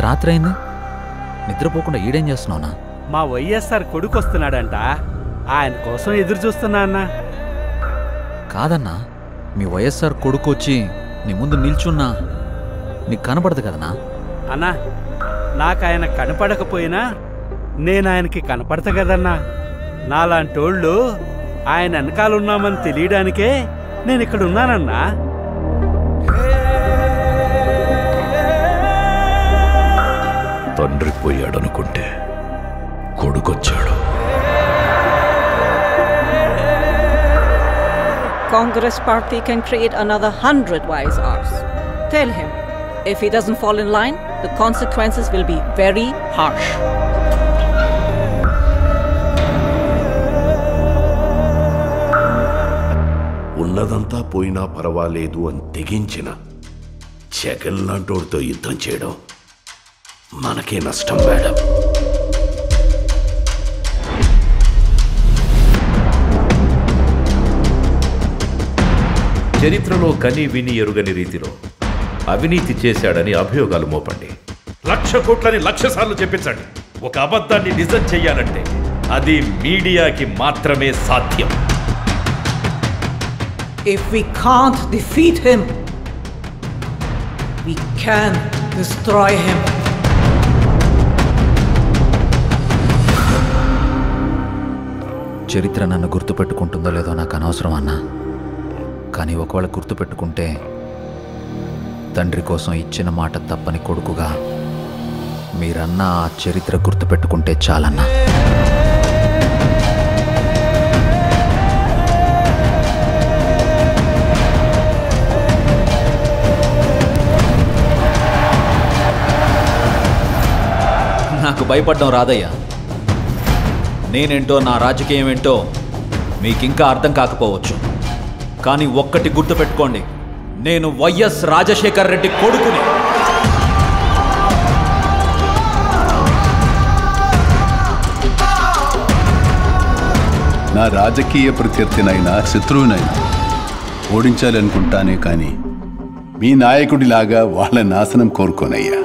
రాత్రి అయింది, నిద్రపోకుండా ఈడేం చేస్తున్నావునా? మా వైఎస్ఆర్ కొడుకు వస్తున్నాడంట, ఆయన కోసం ఎదురు చూస్తున్నా అన్నా. కాదన్నా, మీ వైఎస్ఆర్ కొడుకు వచ్చి నీ ముందు నిల్చున్నా నీకు కనపడదు కదనా? అన్నా, నాకు ఆయన కనపడకపోయినా నేను ఆయనకి కనపడతా కదన్నా. నాలాంటోళ్ళు ఆయన వెనకాలన్నామని తెలియడానికే నేను ఇక్కడ ఉన్నానన్నా. తండ్రి పోయాడనుకుంటే కొడుకొచ్చాడు. Congress party can create another 100 YSRs. Tell him, if he doesn't fall in line, the consequences will be very harsh. ఉన్నదంతా పోయినా పర్వాలేదు అని తెగించిన జగన్ లాంటోడితో యుద్ధం చేయడం మనకే నష్టం మేడం. చరిత్రలో కని విని ఎరుగని రీతిలో అవినీతి చేశాడని అభియోగాలు మోపండి. 1,00,000 కోట్లని 1,00,000 సార్లు చెప్పించండి. ఒక అబద్ధాన్ని నిజం చెయ్యాలంటే అది మీడియాకి మాత్రమే సాధ్యం. If we can't defeat him, we can destroy him. చరిత్ర నన్ను గుర్తుపెట్టుకుంటుందో లేదో నాకు అనవసరం అన్నా, కానీ ఒకవేళ గుర్తుపెట్టుకుంటే తండ్రి కోసం ఇచ్చిన మాట తప్పని కొడుకుగా మీరన్నా ఆ చరిత్ర గుర్తుపెట్టుకుంటే చాలన్నా. నాకు భయపడడం రాదయ్యా. నేనేంటో, నా రాజకీయం ఏంటో మీకింకా అర్థం కాకపోవచ్చు, కానీ ఒక్కటి గుర్తుపెట్టుకోండి, నేను వైఎస్ రాజశేఖర్ రెడ్డి కొడుకుని. నా రాజకీయ ప్రత్యర్థినైనా శత్రువునైనా ఓడించాలనుకుంటానే కానీ మీ నాయకుడిలాగా వాళ్ళ నాశనం కోరుకోనయ్యా.